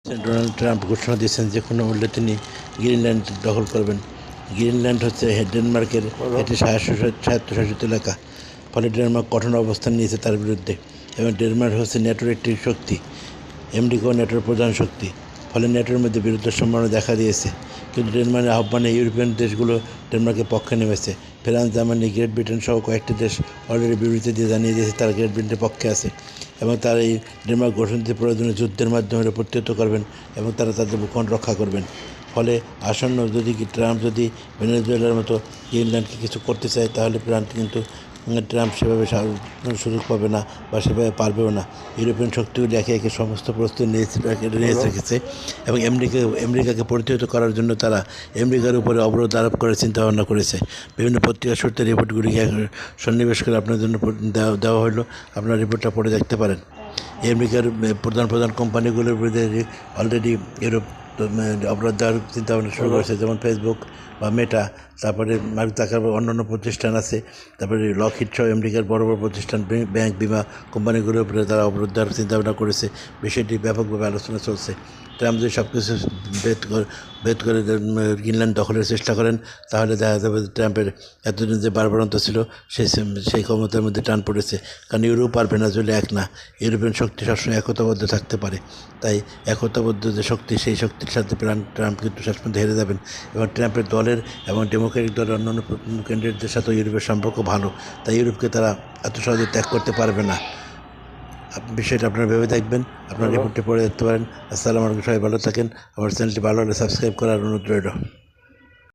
Donald Trump ঘোষণা দিয়েছেন যে কোনো মূল্যে তিনি গ্রিনল্যান্ড দখল করবেন। গ্রিনল্যান্ড হচ্ছে ডেনমার্কের একটি স্বায়ত্তশাসিত এলাকা। ফলে ডেনমার্ক কঠোর অবস্থান নিয়েছে তার বিরুদ্ধে, এবং ডেনমার্ক হচ্ছে ন্যাটোর একটি শক্তি। আমেরিকাও ন্যাটোর প্রধান শক্তি। ফলে ন্যাটোর মধ্যে বিরুদ্ধ সম্ভাবনা দেখা দিয়েছে। কিন্তু ডেনমার্কের আহ্বানে ইউরোপিয়ান দেশগুলো ডেনমার্কের পক্ষে নেমেছে। ফ্রান্স, জার্মানি, গ্রেট ব্রিটেন সহ কয়েকটি দেশ অলরেডি বিবৃতি দিয়ে জানিয়ে দিয়েছে তারা গ্রেট ব্রিটেনের পক্ষে আছে, এবং তারা এই ডেনমার্ক গঠনটি প্রয়োজনীয় যুদ্ধের মাধ্যমে প্রতিহত করবেন, এবং তারা তাদের ভূখণ্ড রক্ষা করবেন। ফলে আসন্ন ট্রাম্প যদি ভেনেজুয়েলার মতো গ্রিনল্যান্ডকে কিছু করতে চায়, তাহলে ট্রাম্প সেভাবে সুযোগ পাবে না, বা সেভাবে পারবেও না। ইউরোপিয়ান শক্তিগুলি একে একে সমস্ত প্রস্তুতি নিয়ে রেখেছে, এবং আমেরিকাকে প্রতিহত করার জন্য তারা আমেরিকার উপরে অবরোধ আরোপ করার চিন্তাভাবনা করেছে। বিভিন্ন পত্রিকা সূত্রে রিপোর্টগুলিকে সন্নিবেশ করে আপনার জন্য দেওয়া হলো। আপনার রিপোর্টটা পড়ে দেখতে পারেন। আমেরিকার প্রধান কোম্পানিগুলোর বিরুদ্ধে অলরেডি ইউরোপ অবরোধ দেওয়ার চিন্তাভাবনা শুরু করেছে, যেমন ফেসবুক বা মেটা, তারপরে মার্ক জাকারবার্গ, অন্যান্য প্রতিষ্ঠান আছে, তারপরে লকহিড সহ আমেরিকার বড় বড় প্রতিষ্ঠান, ব্যাংক, বিমা কোম্পানিগুলোর উপরে তারা অবরোধ দেওয়ার চিন্তাভাবনা করেছে। বিষয়টি ব্যাপকভাবে আলোচনা চলছে। ট্রাম্প যদি সব কিছু ভেদ করে গ্রিনল্যান্ড দখলের চেষ্টা করেন, তাহলে দেখা যাবে যে ট্রাম্পের এতদিন যে বারবারন্ত ছিল সেই ক্ষমতার মধ্যে টান পড়েছে। কারণ ইউরোপ আর ভেনেজুয়েলা এক না। ইউরোপিয়ান শক্তি সবসময় একতাবদ্ধ থাকতে পারে। তাই একতাবদ্ধ যে শক্তি, সেই শক্তির সাথে ট্রাম্প কিন্তু শেষ পর্যন্ত হেরে যাবেন। এবং ট্রাম্পের দলের এবং ডেমোক্রেটিক দলের অন্যান্য ক্যান্ডিডেটদের সাথেও ইউরোপের সম্পর্ক ভালো। তাই ইউরোপকে তারা এত সহজে ত্যাগ করতে পারবে না। বিষয়টা আপনারা ভেবে দেখবেন। আপনার রিপোর্টটি পড়ে দেখতে পারেন। আসসালামু আলাইকুম, সবাই ভালো থাকেন। আমার চ্যানেলটি ভালো হলে সাবস্ক্রাইব করার অনুরোধ রইল।